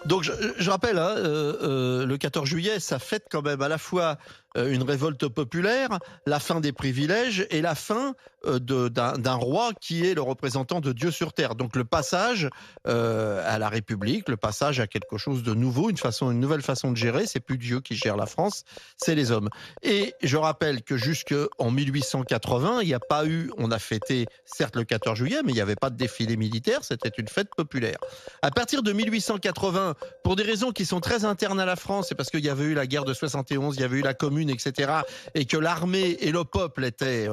Donc je rappelle, hein, le 14 juillet, ça fête quand même à la fois une révolte populaire, la fin des privilèges et la fin d'un roi qui est le représentant de Dieu sur terre. Donc le passage à la République, le passage à quelque chose de nouveau, une nouvelle façon de gérer. C'est plus Dieu qui gère la France, c'est les hommes. Et je rappelle que jusqu'en 1880, il n'y a pas eu, on a fêté certes le 14 juillet, mais il n'y avait pas de défilé militaire, c'était une fête populaire. À partir de 1880, pour des raisons qui sont très internes à la France, c'est parce qu'il y avait eu la guerre de 71, il y avait eu la Commune, etc., et que l'armée et le peuple étaient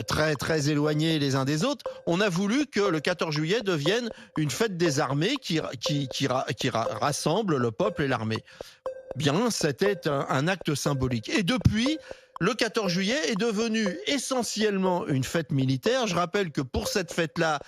très très éloignés les uns des autres, on a voulu que le 14 juillet devienne une fête des armées qui rassemble le peuple et l'armée. Bien, c'était un acte symbolique. Et depuis, le 14 juillet est devenu essentiellement une fête militaire. Je rappelle que pour cette fête-là,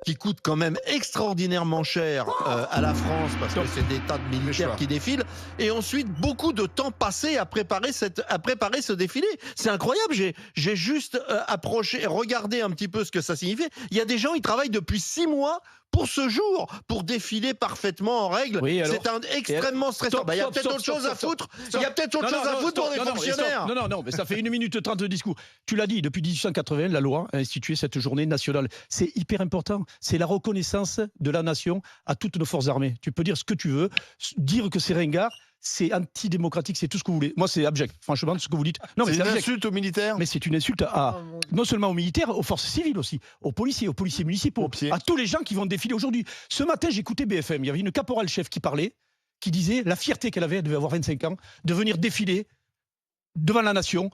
qui coûte quand même extraordinairement cher à la France, parce que c'est des tas de militaires qui défilent, et ensuite beaucoup de temps passé à préparer ce défilé. C'est incroyable, j'ai juste approché, regardé un petit peu ce que ça signifiait. Il y a des gens, ils travaillent depuis 6 mois pour ce jour, pour défiler parfaitement en règle. Oui, c'est extrêmement stressant. Il y a peut-être autre chose à foutre. Il y a peut-être autre chose à foutre pour les fonctionnaires. Non, mais ça fait 1 minute 30 de discours. Tu l'as dit, depuis 1880, la loi a institué cette journée nationale. C'est hyper important. C'est la reconnaissance de la nation à toutes nos forces armées. Tu peux dire ce que tu veux, dire que c'est ringard, c'est antidémocratique, c'est tout ce que vous voulez. Moi, c'est abject, franchement, ce que vous dites. Non, mais c'est une insulte aux militaires. Mais c'est une insulte non seulement aux militaires, aux forces civiles aussi, aux policiers municipaux, à tous les gens qui vont défiler aujourd'hui. Ce matin, j'écoutais BFM, il y avait une caporal-chef qui parlait, qui disait la fierté qu'elle avait, elle devait avoir 25 ans, de venir défiler devant la nation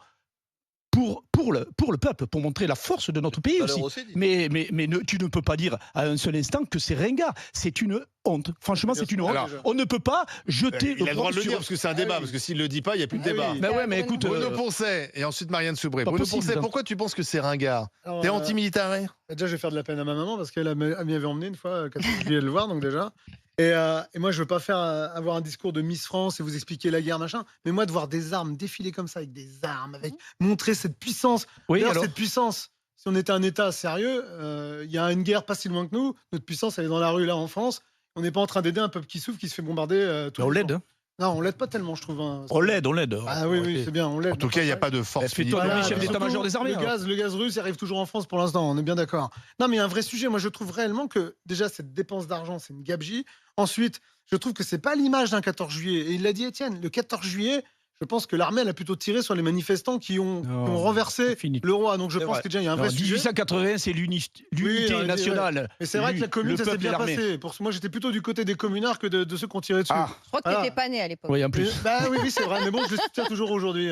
pour le peuple, pour montrer la force de notre pays aussi. Mais tu ne peux pas dire à un seul instant que c'est ringard. C'est une honte. Franchement, c'est une honte. Alors, on ne peut pas jeter il a le droit de le dire parce que c'est un débat. Parce que s'il ne le dit pas, il n'y a plus de débat. Oui. Ouais, mais écoute, Bruno Poncet et ensuite Marianne Soubré. Bruno Poncet, pourquoi tu penses que c'est ringard? T'es anti-militaire? Déjà, je vais faire de la peine à ma maman parce qu'elle m'y avait emmené une fois quand je voulais le voir, donc déjà. Et moi, je veux pas avoir un discours de Miss France et vous expliquer la guerre, machin. Mais moi, de voir des armes défiler comme ça, avec des armes, avec montrer cette puissance. Oui, alors cette puissance, si on était un État sérieux, il y a une guerre pas si loin que nous. Notre puissance, elle est dans la rue, là, en France. On n'est pas en train d'aider un peuple qui souffre, qui se fait bombarder. On l'aide, hein. Non, on l'aide pas tellement, je trouve. Hein. On l'aide. Ah oui, c'est bien, on l'aide. En tout cas, il n'y a pas de force militaire. Fais-toi chef d'état-major des armées. Le gaz russe, il arrive toujours en France pour l'instant, on est bien d'accord. Non, mais il y a un vrai sujet. Moi, je trouve réellement que, déjà, cette dépense d'argent, c'est une gabegie. Ensuite, je trouve que c'est pas l'image d'un 14 juillet. Et il l'a dit, Étienne, le 14 juillet, je pense que l'armée, elle a plutôt tiré sur les manifestants qui ont renversé le roi. Donc je pense que déjà, il y a un vrai sujet. 1880, c'est l'unité nationale. Mais c'est vrai que la commune, ça s'est bien passé. Moi, j'étais plutôt du côté des communards que de ceux qui ont tiré dessus. Je crois que tu n'étais pas né à l'époque. Oui, en plus. Oui, c'est vrai. Mais bon, je le soutiens toujours aujourd'hui.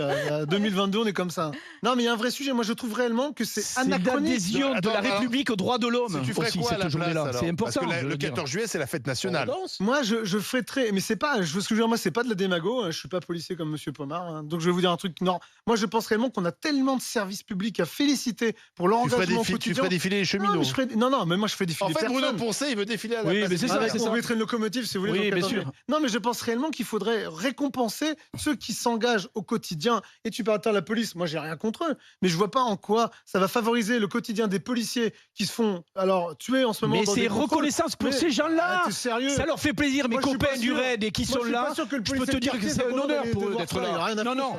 2022, on est comme ça. Non, mais il y a un vrai sujet. Moi, je trouve réellement que c'est anachronique. C'est l'adhésion de la République aux droits de l'homme. Tu ferais quoi cette journée-là? C'est important. Parce que le 14 juillet, c'est la fête nationale. Moi, je ferais très. Mais c'est pas. Moi, c'est pas de la démago. Je suis pas policier comme Monsieur Pomar. Donc, je vais vous dire un truc. Non, moi, je pense réellement qu'on a tellement de services publics à féliciter pour leur engagement quotidien. Tu ferais défiler les cheminots. Non, mais moi, je fais défiler personne. En fait, Bruno Poncet, il veut défiler à la place. Oui, mais c'est ça. On mettrait une locomotive, si vous voulez. Oui, bien sûr. Non, mais je pense réellement qu'il faudrait récompenser ceux qui s'engagent au quotidien. Et tu parles de la police. Moi, j'ai rien contre eux. Mais je vois pas en quoi ça va favoriser le quotidien des policiers qui se font tuer en ce moment. Mais c'est reconnaissance pour ces gens-là. T'es sérieux? Ça leur fait plaisir, mes copains du RAID et qui sont là. Je peux te dire que c'est un honneur pour eux d'être là. Non.